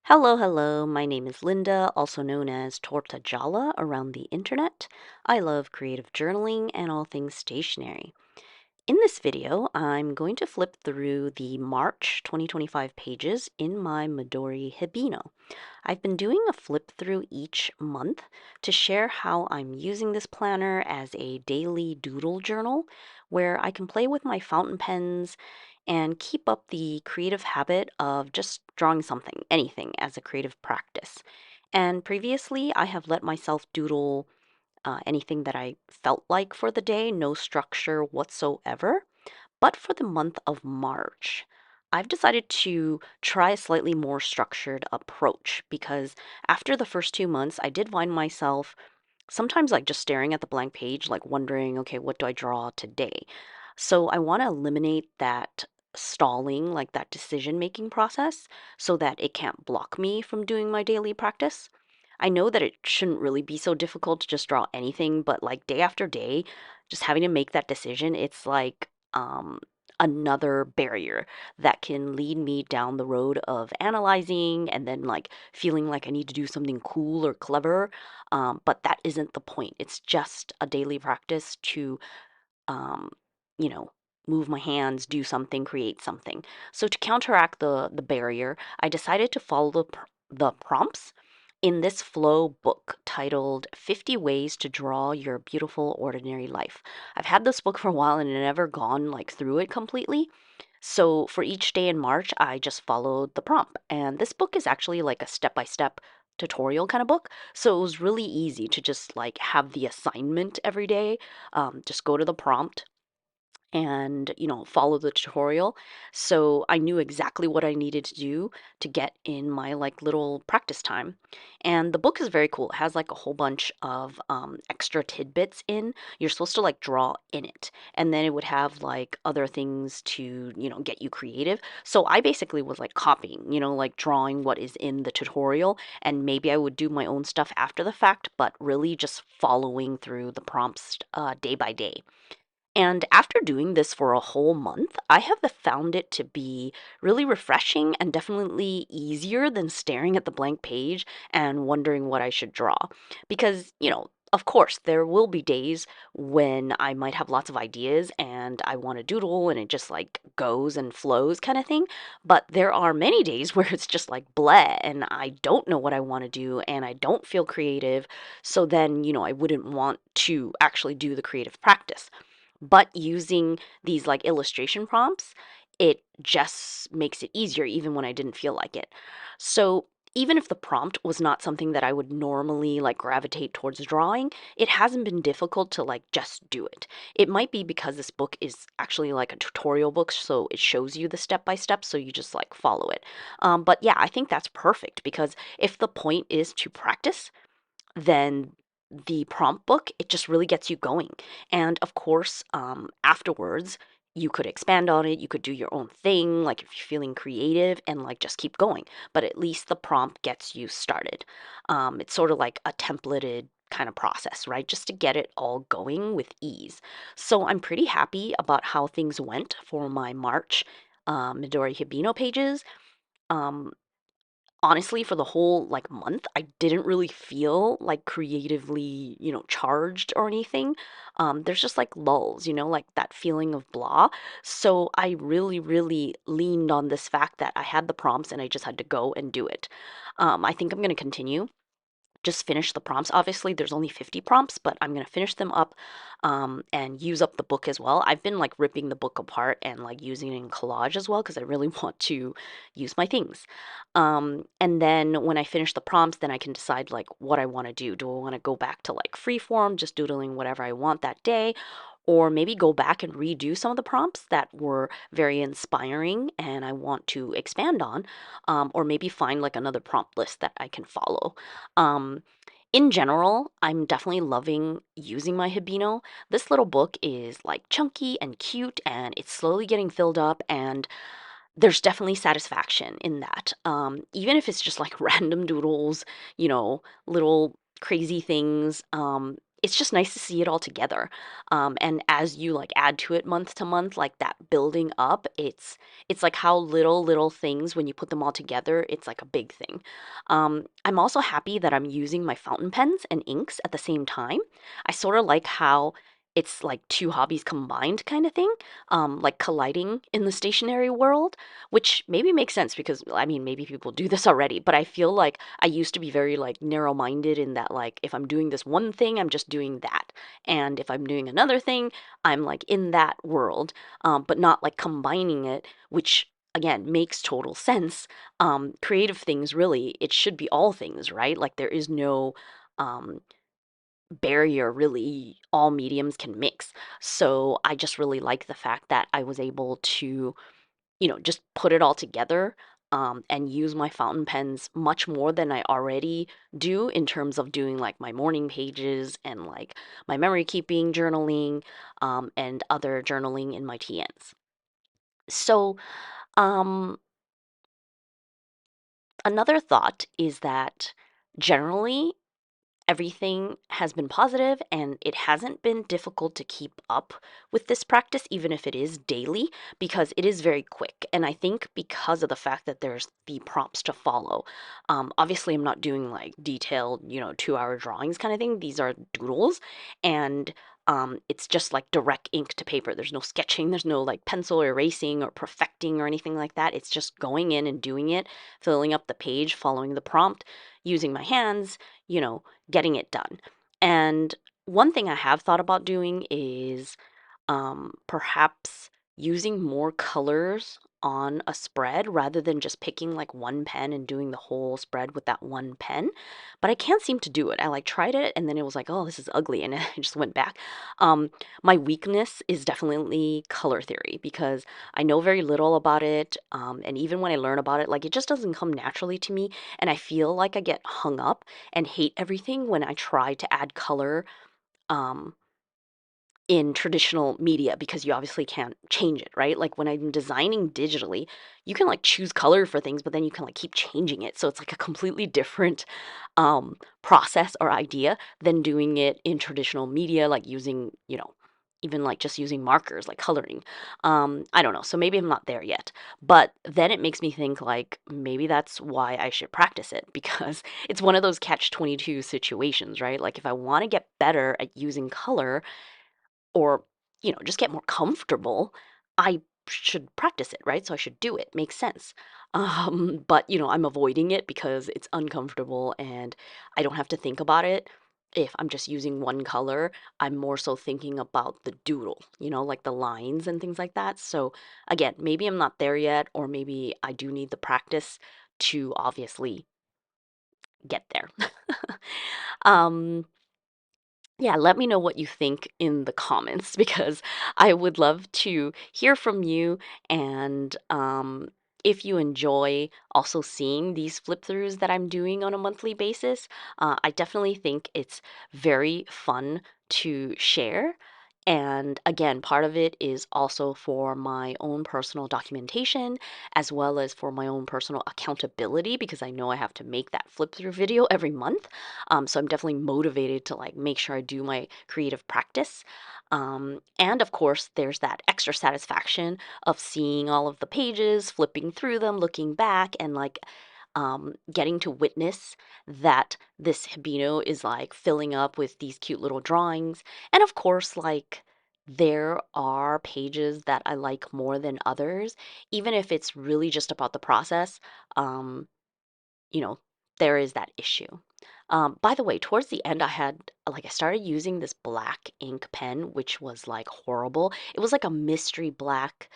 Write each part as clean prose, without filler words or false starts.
Hello, hello. My name is Linda, also known as Torta Jala around the internet. I love creative journaling and all things stationery. In this video, I'm going to flip through the March 2025 pages in my Midori Hibino. I've been doing a flip through each month to share how I'm using this planner as a daily doodle journal where I can play with my fountain pens and keep up the creative habit of just drawing something, anything, as a creative practice. And previously, I have let myself doodle anything that I felt like for the day, no structure whatsoever. But for the month of March, I've decided to try a slightly more structured approach because after the first 2 months, I did find myself sometimes like just staring at the blank page, like wondering, okay, what do I draw today? So I want to eliminate that stalling, like that decision making process, so that it can't block me from doing my daily practice. I know that it shouldn't really be so difficult to just draw anything, but like day after day, just having to make that decision, it's like another barrier that can lead me down the road of analyzing and then like feeling like I need to do something cool or clever. But that isn't the point. It's just a daily practice to, um, you know, move my hands, do something, create something. So to counteract the barrier, I decided to follow the prompts in this flow book titled 50 Ways to Draw Your Beautiful Ordinary Life. I've had this book for a while and never gone like through it completely. So for each day in March, I just followed the prompt. And this book is actually like a step-by-step tutorial kind of book. So it was really easy to just like have the assignment every day. Just go to the prompt and follow the tutorial, so I knew exactly what I needed to do to get in my like little practice time. And the book is very cool. It has like a whole bunch of extra tidbits in. You're supposed to like draw in it, and then it would have like other things to get you creative. So I basically was like copying, like drawing what is in the tutorial, and maybe I would do my own stuff after the fact, but really just following through the prompts day by day. And after doing this for a whole month, I have found it to be really refreshing and definitely easier than staring at the blank page and wondering what I should draw. Because, of course, there will be days when I might have lots of ideas and I want to doodle and it just like goes and flows kind of thing. But there are many days where it's just like bleh and I don't know what I want to do and I don't feel creative. So then, I wouldn't want to actually do the creative practice. But using these like illustration prompts, it just makes it easier even when I didn't feel like it. So even if the prompt was not something that I would normally like gravitate towards drawing, it hasn't been difficult to like just do it. It might be because this book is actually like a tutorial book, so it shows you the step by step, so you just like follow it. But yeah, I think that's perfect because if the point is to practice, then the prompt book, it just really gets you going. And of course, afterwards, you could expand on it, you could do your own thing, like if you're feeling creative and like just keep going. But at least the prompt gets you started. It's sort of like a templated kind of process, right? Just to get it all going with ease. So I'm pretty happy about how things went for my March Midori Hibino pages. Um, Honestly, for the whole like month, I didn't really feel like creatively, charged or anything. There's just like lulls, like that feeling of blah. So I really, really leaned on this fact that I had the prompts and I just had to go and do it. I think I'm going to continue just finish the prompts. Obviously, there's only 50 prompts, but I'm going to finish them up and use up the book as well. I've been like ripping the book apart and like using it in collage as well because I really want to use my things. And then when I finish the prompts, then I can decide like what I want to do. Do I want to go back to like free form, just doodling whatever I want that day? Or maybe go back and redo some of the prompts that were very inspiring and I want to expand on, or maybe find like another prompt list that I can follow. Um, in general, I'm definitely loving using my Hibino. This little book is like chunky and cute and it's slowly getting filled up, and there's definitely satisfaction in that. Even if it's just like random doodles, little crazy things. it's just nice to see it all together. And as you like add to it month to month, like that building up, it's like how little things when you put them all together, it's like a big thing. I'm also happy that I'm using my fountain pens and inks at the same time. I sort of like how it's like two hobbies combined kind of thing, like colliding in the stationery world, which maybe makes sense because I mean maybe people do this already, but I feel like I used to be very like narrow-minded in that like if I'm doing this one thing, I'm just doing that. And if I'm doing another thing, I'm like in that world, but not like combining it, which again makes total sense. Creative things really, it should be all things, right? Like there is no um barrier really, all mediums can mix. So I just really like the fact that I was able to just put it all together, and use my fountain pens much more than I already do in terms of doing like my morning pages and like my memory keeping journaling, and other journaling in my TNs. So, um, another thought is that generally everything has been positive and it hasn't been difficult to keep up with this practice, even if it is daily, because it is very quick. And I think because of the fact that there's the prompts to follow, obviously I'm not doing like detailed, 2 hour drawings kind of thing. These are doodles, and it's just like direct ink to paper. There's no sketching, there's no like pencil erasing or perfecting or anything like that. It's just going in and doing it, filling up the page, following the prompt, using my hands, you know, getting it done. And one thing I have thought about doing is perhaps using more colors on a spread rather than just picking like one pen and doing the whole spread with that one pen. But I can't seem to do it. I like tried it and then it was like, oh, this is ugly, and I just went back. My weakness is definitely color theory because I know very little about it. And even when I learn about it, like it just doesn't come naturally to me. And I feel like I get hung up and hate everything when I try to add color. Um, in traditional media because you obviously can't change it, right? Like when I'm designing digitally, you can like choose color for things, but then you can like keep changing it. So it's like a completely different process or idea than doing it in traditional media, like using, even like just using markers, like coloring. I don't know. So maybe I'm not there yet. But then it makes me think like maybe that's why I should practice it because it's one of those catch 22 situations, right? Like if I want to get better at using color, or just get more comfortable, I should practice it, right? So I should do it. Makes sense. But I'm avoiding it because it's uncomfortable and I don't have to think about it. If I'm just using one color, I'm more so thinking about the doodle, like the lines and things like that. So again, maybe I'm not there yet, or maybe I do need the practice to obviously get there. um, yeah, let me know what you think in the comments because I would love to hear from you. And if you enjoy also seeing these flip throughs that I'm doing on a monthly basis, I definitely think it's very fun to share. And again, part of it is also for my own personal documentation as well as for my own personal accountability because I know I have to make that flip through video every month. So I'm definitely motivated to like make sure I do my creative practice. And of course, there's that extra satisfaction of seeing all of the pages, flipping through them, looking back, and like getting to witness that this Hibino is like filling up with these cute little drawings. And of course, like there are pages that I like more than others, even if it's really just about the process. Um, you know, there is that issue. By the way, towards the end, I started using this black ink pen, which was like horrible. It was like a mystery black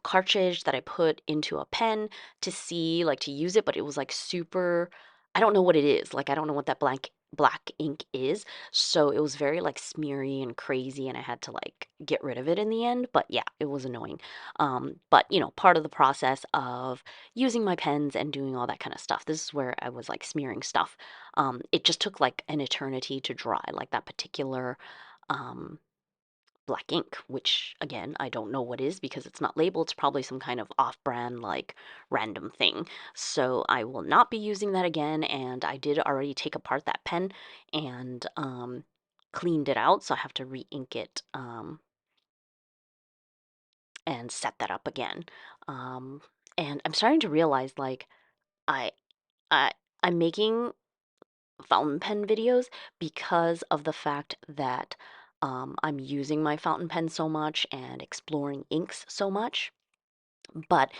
cartridge that I put into a pen to see, like to use it, but it was like super, I don't know what it is. Like, I don't know what that black ink is. So it was very like smeary and crazy, and I had to like get rid of it in the end. But yeah, it was annoying. But part of the process of using my pens and doing all that kind of stuff. This is where I was like smearing stuff. It just took like an eternity to dry, like that particular um, black ink, which again, I don't know what is because it's not labeled. It's probably some kind of off brand, like random thing. So I will not be using that again. And I did already take apart that pen and cleaned it out, so I have to re-ink it and set that up again. Um, and I'm starting to realize like I I I'm making fountain pen videos because of the fact that I'm using my fountain pen so much and exploring inks so much. But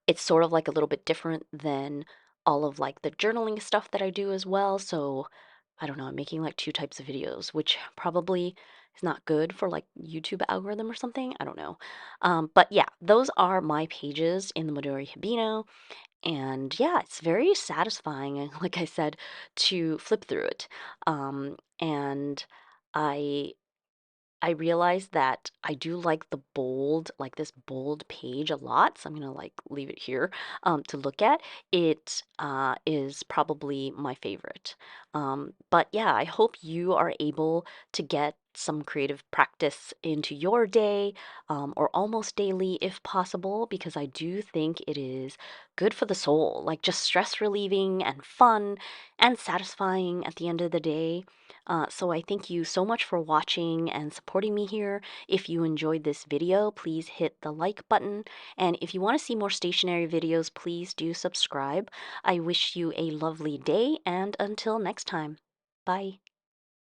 it's sort of like a little bit different than all of like the journaling stuff that I do as well. So I don't know, I'm making like two types of videos, which probably is not good for like YouTube algorithm or something. I don't know. But yeah, those are my pages in the Midori Hibino. And yeah, it's very satisfying, like I said, to flip through it. And I I realized that I do like the bold, like this bold page a lot. So I'm gonna like leave it here to look at. It is probably my favorite. But yeah, I hope you are able to get some creative practice into your day or almost daily if possible, because I do think it is good for the soul, like just stress relieving and fun and satisfying at the end of the day. So I thank you so much for watching and supporting me here. If you enjoyed this video, please hit the like button. And if you want to see more stationery videos, please do subscribe. I wish you a lovely day, and until next time, bye.